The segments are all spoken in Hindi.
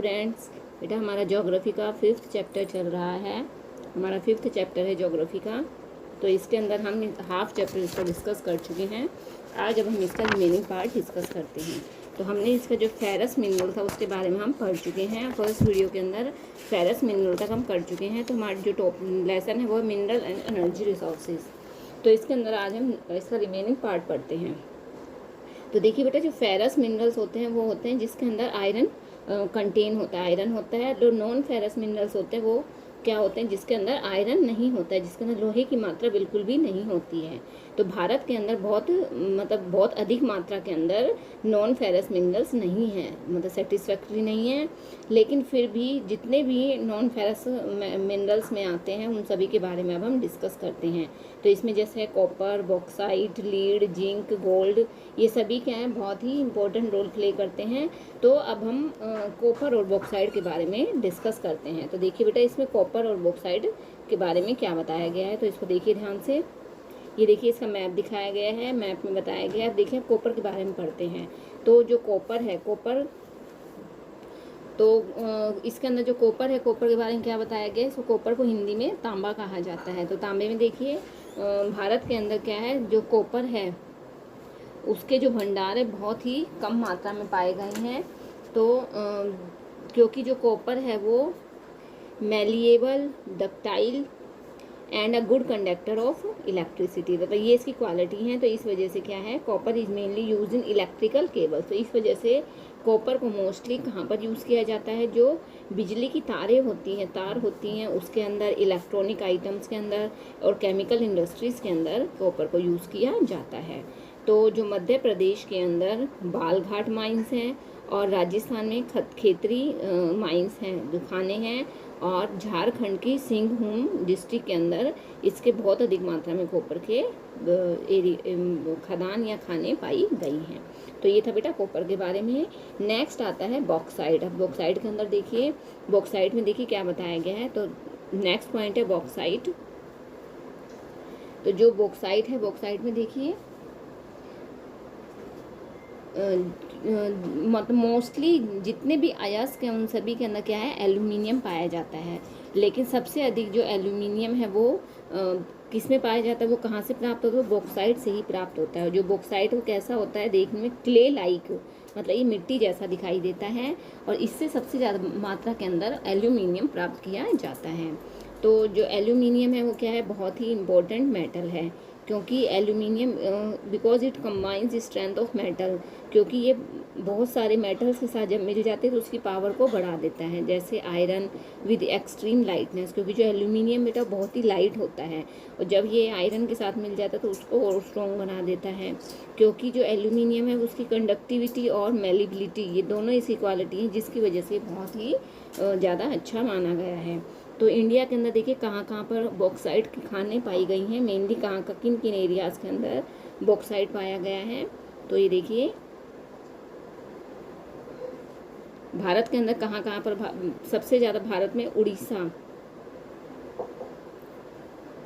स्टूडेंट्स, बेटा हमारा ज्योग्राफी का 5th चैप्टर चल रहा है। हमारा 5th चैप्टर है ज्योग्राफी का। तो इसके अंदर हम हाफ चैप्टर इसका डिस्कस कर चुके हैं। आज अब हम इसका रिमेनिंग पार्ट डिस्कस करते हैं। तो हमने इसका जो फेरस मिनरल था उसके बारे में हम पढ़ चुके हैं। फर्स्ट वीडियो के अंदर फेरस मिनरल तक हम कर चुके हैं। तो हमारी जो टॉप लेसन है वो मिनरल एंड एनर्जी रिसोर्सेज। तो इसके अंदर आज हम इसका रिमेनिंग पार्ट पढ़ते हैं। तो देखिए बेटा, जो फेरस मिनरल्स होते हैं वो होते हैं जिसके अंदर आयरन कंटेन होता है, आयरन होता है। जो नॉन फेरस मिनरल्स होते हैं वो क्या होते हैं, जिसके अंदर आयरन नहीं होता है, जिसके अंदर लोहे की मात्रा बिल्कुल भी नहीं होती है। तो भारत के अंदर बहुत अधिक मात्रा के अंदर नॉन फेरस मिनरल्स नहीं है, मतलब सेटिस्फैक्ट्री नहीं है। लेकिन फिर भी जितने भी नॉन फेरस मिनरल्स में आते हैं उन सभी के बारे में अब हम डिस्कस करते हैं। तो इसमें जैसे copper, bauxite, lead, zinc, gold, ये सभी क्या है, बहुत ही इंपॉर्टेंट रोल प्ले करते हैं। तो अब हम कॉपर और बॉक्साइट के बारे में डिस्कस करते हैं। तो देखिए बेटा, इसमें कॉपर और बॉक्साइट के बारे में क्या बताया गया है, तो इसको देखिए ध्यान से। ये देखिए इसका मैप दिखाया गया है, मैप में बताया गया है। अब देखिए कॉपर के बारे में पढ़ते हैं। तो जो कॉपर है, इसके अंदर जो कॉपर है, कॉपर के बारे में क्या बताया गया है, इसको कॉपर को हिंदी में तांबा कहा जाता है। तो तांबे में देखिए भारत के अंदर क्या है, जो कॉपर है उसके जो भंडार है बहुत ही कम मात्रा में पाए गए हैं। तो क्योंकि जो कॉपर है वो malleable, ductile and a good conductor of electricity, तो ये इसकी क्वालिटी है। तो इस वजह से क्या है, copper is mainly use in electrical cable. तो इस वजह से कॉपर को मोस्टली कहाँ पर यूज़ किया जाता है, जो बिजली की तार होती हैं उसके अंदर, इलेक्ट्रॉनिक आइटम्स के अंदर और केमिकल इंडस्ट्रीज़ के अंदर कॉपर को यूज़ किया जाता है। तो जो मध्य प्रदेश के अंदर बालघाट माइंस हैं और राजस्थान में खेतरी माइंस हैं, दुखाने हैं, और झारखंड की सिंहभूम डिस्ट्रिक्ट के अंदर इसके बहुत अधिक मात्रा में कॉपर के खदान या खाने पाई गई हैं। तो ये था बेटा कॉपर के बारे में। नेक्स्ट आता है बॉक्साइट। अब बॉक्साइट के अंदर देखिए, बॉक्साइट में देखिए क्या बताया गया है। तो नेक्स्ट पॉइंट है बॉक्साइट। तो जो बॉक्साइट है, बॉक्साइट में देखिए मतलब मोस्टली जितने भी अयस्क हैं उन सभी के अंदर क्या है, एल्यूमिनियम पाया जाता है। लेकिन सबसे अधिक जो एल्यूमिनियम है वो किस में पाया जाता है, वो कहाँ से प्राप्त होता है, बॉक्साइट से ही प्राप्त होता है। जो बॉक्साइट वो कैसा होता है, देखने में क्ले लाइक, मतलब ये मिट्टी जैसा दिखाई देता है, और इससे सबसे ज़्यादा मात्रा के अंदर एल्यूमिनियम प्राप्त किया जाता है। तो जो एल्यूमिनियम है वो क्या है, बहुत ही इम्पोर्टेंट मेटल है, क्योंकि aluminium because it combines strength of metal, क्योंकि ये बहुत सारे मेटल्स के साथ जब मिल जाते हैं तो उसकी पावर को बढ़ा देता है। जैसे आयरन विद एक्सट्रीम लाइटनेस, क्योंकि जो एल्यूमिनियम बेटा बहुत ही लाइट होता है, और जब ये आयरन के साथ मिल जाता है तो उसको और स्ट्रॉन्ग बना देता है। क्योंकि जो एल्यूमिनियम है उसकी कंडक्टिविटी और मेलिबिलिटी, ये दोनों ऐसी क्वालिटी हैं जिसकी वजह से बहुत ही ज़्यादा अच्छा माना गया है। तो इंडिया के अंदर देखिए कहाँ कहाँ पर बॉक्साइट की खानें पाई गई हैं, मेनली कहाँ का किन किन एरियाज़ के अंदर बॉक्साइट पाया गया है। तो ये देखिए भारत के अंदर कहाँ कहाँ पर सबसे ज़्यादा भारत में उड़ीसा,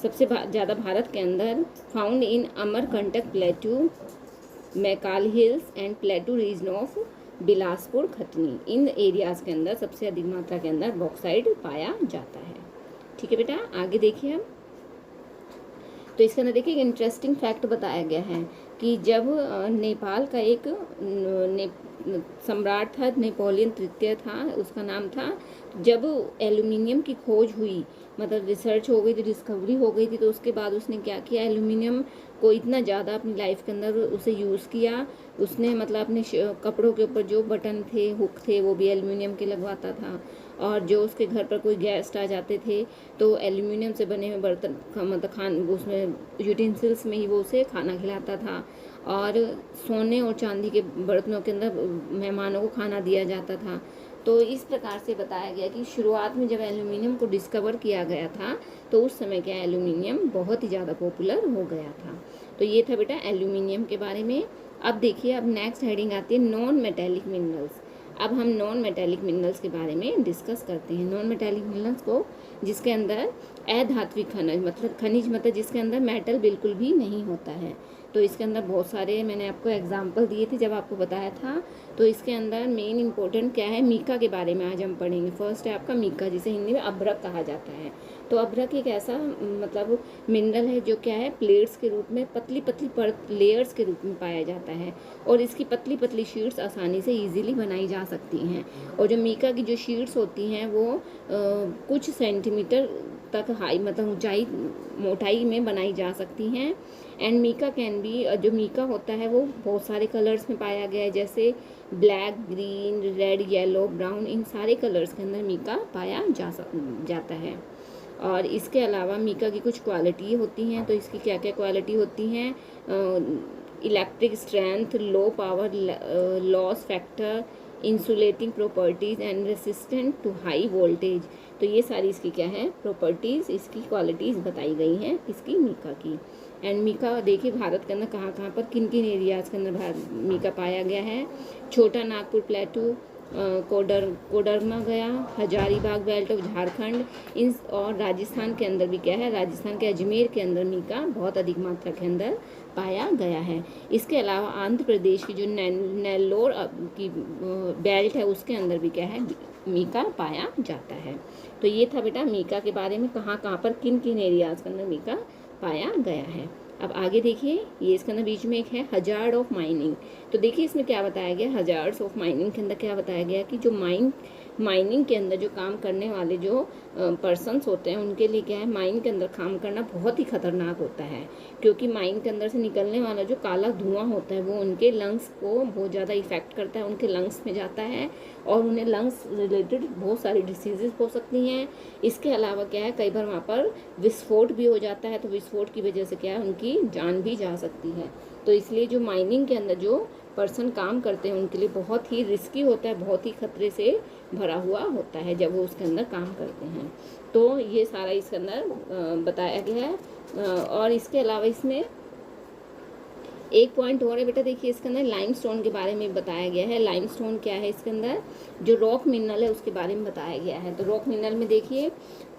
सबसे ज़्यादा भारत के अंदर found in Amarkantak plateau, Maikal hills and plateau region of Bilaspur, Katni, इन एरियाज़ के अंदर सबसे अधिक मात्रा के अंदर बॉक्साइट पाया जाता है। ठीक है बेटा, आगे देखिए हम। तो इसके अंदर देखिए एक इंटरेस्टिंग फैक्ट बताया गया है कि जब नेपाल का एक सम्राट था, नेपोलियन तृतीय था उसका नाम था, जब एल्यूमिनियम की खोज हुई, मतलब रिसर्च हो गई थी, डिस्कवरी हो गई थी, तो उसके बाद उसने क्या किया, एल्यूमिनियम को इतना ज़्यादा अपनी लाइफ के अंदर उसे यूज़ किया। उसने मतलब अपने कपड़ों के ऊपर जो बटन थे, हुक थे, वो भी एल्यूमिनियम के लगवाता था, और जो उसके घर पर कोई गेस्ट आ जाते थे तो एल्यूमिनियम से बने हुए बर्तन मतलब उसमें यूटेंसिल्स में ही वो उसे खाना खिलाता था, और सोने और चांदी के बर्तनों के अंदर मेहमानों को खाना दिया जाता था। तो इस प्रकार से बताया गया कि शुरुआत में जब एल्यूमिनियम को डिस्कवर किया गया था तो उस समय क्या एल्यूमिनियम बहुत ही ज़्यादा पॉपुलर हो गया था। तो ये था बेटा एल्यूमिनियम के बारे में। अब देखिए, अब नेक्स्ट हेडिंग आती है नॉन मेटेलिक मिनरल्स। अब हम नॉन मेटेलिक मिनरल्स के बारे में डिस्कस करते हैं। नॉन मेटेलिक मिनरल्स को जिसके अंदर अधात्विक खनिज मतलब जिसके अंदर मेटल बिल्कुल भी नहीं होता है। तो इसके अंदर बहुत सारे मैंने आपको एग्जांपल दिए थे जब आपको बताया था। तो इसके अंदर मेन इंपॉर्टेंट क्या है, मीका के बारे में आज हम पढ़ेंगे। फर्स्ट है आपका मीका, जिसे हिंदी में अभ्रक कहा जाता है। तो अभ्रक एक ऐसा मतलब मिनरल है जो क्या है, प्लेट्स के रूप में पतली पतली परत लेयर्स के रूप में पाया जाता है, और इसकी पतली पतली शीट्स आसानी से ईजिली बनाई जा सकती हैं। और जो मीका की जो शीट्स होती हैं वो कुछ सेंटीमीटर तक हाई मतलब ऊंचाई मोटाई में बनाई जा सकती हैं। एंड मीका कैन बी, जो मीका होता है वो बहुत सारे कलर्स में पाया गया है, जैसे black, green, red, yellow, brown, इन सारे कलर्स के अंदर मीका पाया जाता है। और इसके अलावा मीका की कुछ क्वालिटी होती हैं। तो इसकी क्या क्या क्वालिटी होती हैं, electric strength, low power loss factor, insulating properties and resistant to high voltage. तो ये सारी इसकी क्या है, प्रॉपर्टीज़, इसकी क्वालिटीज़ बताई गई हैं इसकी मीका की। एंड मीका देखिए भारत के अंदर कहाँ कहाँ पर किन किन एरियाज़ के अंदर मीका पाया गया है। छोटा नागपुर प्लेटू, कोडरमा गया, हजारीबाग बेल्ट ऑफ झारखंड, इन और राजस्थान के अंदर भी क्या है, राजस्थान के अजमेर के अंदर मीका बहुत अधिक मात्रा के अंदर पाया गया है। इसके अलावा आंध्र प्रदेश की जो नेल्लोर की बेल्ट है उसके अंदर भी क्या है, मीका पाया जाता है। तो ये था बेटा मीका के बारे में, कहाँ कहाँ पर किन किन एरियाज़ के अंदर मीका पाया गया है। अब आगे देखिए, ये इसके अंदर बीच में एक है हजार्ड ऑफ माइनिंग। तो देखिए इसमें क्या बताया गया, हजार्ड्स ऑफ माइनिंग के अंदर क्या बताया गया कि जो माइनिंग के अंदर जो काम करने वाले जो पर्सन्स होते हैं उनके लिए क्या है, माइन के अंदर काम करना बहुत ही खतरनाक होता है, क्योंकि माइन के अंदर से निकलने वाला जो काला धुआं होता है वो उनके लंग्स को बहुत ज़्यादा इफेक्ट करता है, उनके लंग्स में जाता है और उन्हें लंग्स रिलेटेड बहुत सारी डिसीजेज हो सकती हैं। इसके अलावा क्या है, कई बार वहाँ पर विस्फोट भी हो जाता है, तो विस्फोट की वजह से क्या है, उनकी जान भी जा सकती है। तो इसलिए जो माइनिंग के अंदर जो पर्सन काम करते हैं उनके लिए बहुत ही रिस्की होता है, बहुत ही खतरे से भरा हुआ होता है जब वो उसके अंदर काम करते हैं। तो ये सारा इसके अंदर बताया गया है। और इसके अलावा इसमें एक पॉइंट और है बेटा, देखिए इसके अंदर लाइमस्टोन के बारे में बताया गया है। लाइमस्टोन क्या है, इसके अंदर जो रॉक मिनरल है उसके बारे में बताया गया है। तो रॉक मिनरल में देखिए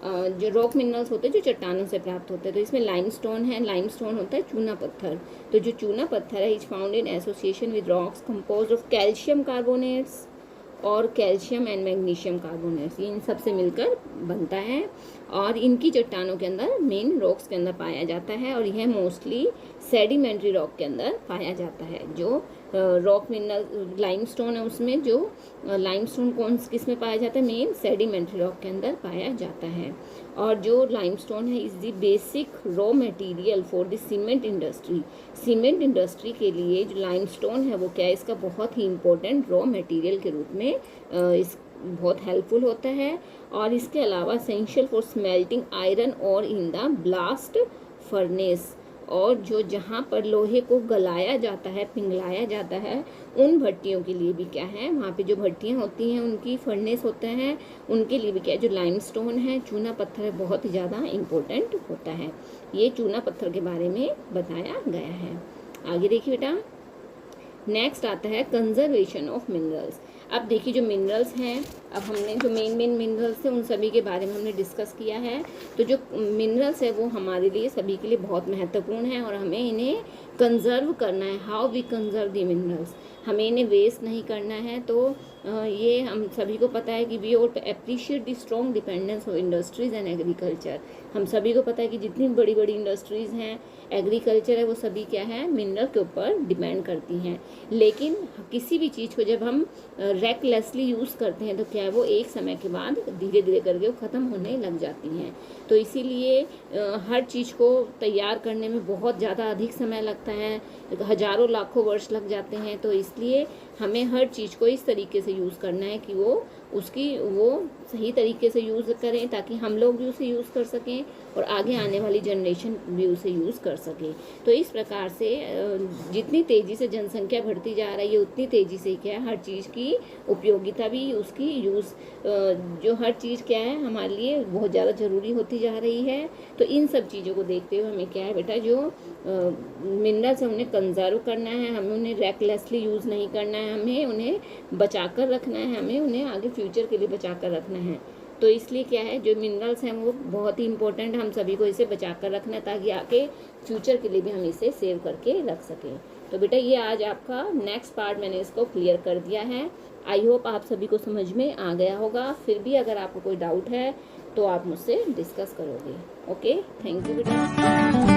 जो रॉक मिनरल्स होते हैं जो चट्टानों से प्राप्त होते हैं, तो इसमें लाइमस्टोन है। लाइमस्टोन होता है चूना पत्थर। तो जो चूना पत्थर है is found in association with rocks composed of calcium carbonates और कैल्शियम एंड मैग्नीशियम कार्बोनेट्स, इन सब से मिलकर बनता है और इनकी चट्टानों के अंदर मेन रॉक्स के अंदर पाया जाता है। और यह मोस्टली सेडिमेंट्री रॉक के अंदर पाया जाता है। जो रॉक मिनरल लाइमस्टोन है उसमें जो लाइमस्टोन कौन किस में पाया जाता है, मेन सेडिमेंट्री रॉक के अंदर पाया जाता है। और जो लाइमस्टोन है is the basic raw material for the cement industry. Cement industry के लिए जो लाइमस्टोन है वो क्या है, इसका बहुत ही इंपॉर्टेंट रॉ मटेरियल के रूप में इस बहुत हेल्पफुल होता है। और इसके अलावा एसेंशियल फॉर स्मेल्टिंग आयरन और इन द ब्लास्ट फर्नेस, और जो जहाँ पर लोहे को गलाया जाता है, पिघलाया जाता है, उन भट्टियों के लिए भी क्या है, वहाँ पे जो भट्टियाँ होती हैं उनकी फर्नेस होते हैं, उनके लिए भी क्या है, जो लाइमस्टोन है चूना पत्थर है बहुत ही ज़्यादा इम्पोर्टेंट होता है। ये चूना पत्थर के बारे में बताया गया है। आगे देखिए बेटा, नेक्स्ट आता है कंजर्वेशन ऑफ मिनरल्स। अब देखिए जो मिनरल्स हैं, अब हमने जो मेन मिनरल्स थे उन सभी के बारे में हमने डिस्कस किया है। तो जो मिनरल्स है वो हमारे लिए सभी के लिए बहुत महत्वपूर्ण है और हमें इन्हें कंजर्व करना है। How we conserve the minerals, हमें इन्हें वेस्ट नहीं करना है। तो ये हम सभी को पता है कि वी और appreciate the strong dependence of industries and agriculture. हम सभी को पता है कि जितनी बड़ी बड़ी इंडस्ट्रीज़ हैं, एग्रीकल्चर है, वो सभी क्या है, मिनरल के ऊपर डिपेंड करती हैं। लेकिन किसी भी चीज़ को जब हम रेकलेसली यूज़ करते हैं तो क्या है, वो एक समय के बाद धीरे धीरे करके वो ख़त्म होने लग जाती हैं। तो इसीलिए हर चीज़ को तैयार करने में बहुत ज़्यादा अधिक समय लगता है, हज़ारों लाखों वर्ष लग जाते हैं। तो इसलिए हमें हर चीज़ को इस तरीके से यूज़ करना है कि वो सही तरीके से यूज़ करें, ताकि हम लोग भी उसे यूज़ कर सकें और आगे आने वाली जनरेशन भी उसे यूज़ कर सके। तो इस प्रकार से जितनी तेज़ी से जनसंख्या बढ़ती जा रही है उतनी तेज़ी से क्या है, हर चीज़ की उपयोगिता भी, उसकी यूज़ जो हर चीज़ क्या है हमारे लिए बहुत ज़्यादा ज़रूरी होती जा रही है। तो इन सब चीज़ों को देखते हुए हमें क्या है बेटा, जो मिनरल्स है उन्हें कंजर्व करना है, हमें उन्हें रेकलेसली यूज़ नहीं करना है, हमें उन्हें बचा कर रखना है, हमें उन्हें आगे फ्यूचर के लिए बचा कर रखना है। तो इसलिए क्या है, जो मिनरल्स हैं वो बहुत ही इंपॉर्टेंट है, हम सभी को इसे बचा कर रखना है ताकि आके फ्यूचर के लिए भी हम इसे सेव करके रख सकें। तो बेटा ये आज आपका नेक्स्ट पार्ट मैंने इसको क्लियर कर दिया है। आई होप आप सभी को समझ में आ गया होगा। फिर भी अगर आपको कोई डाउट है तो आप मुझसे डिस्कस करोगे। ओके, थैंक यू बेटा।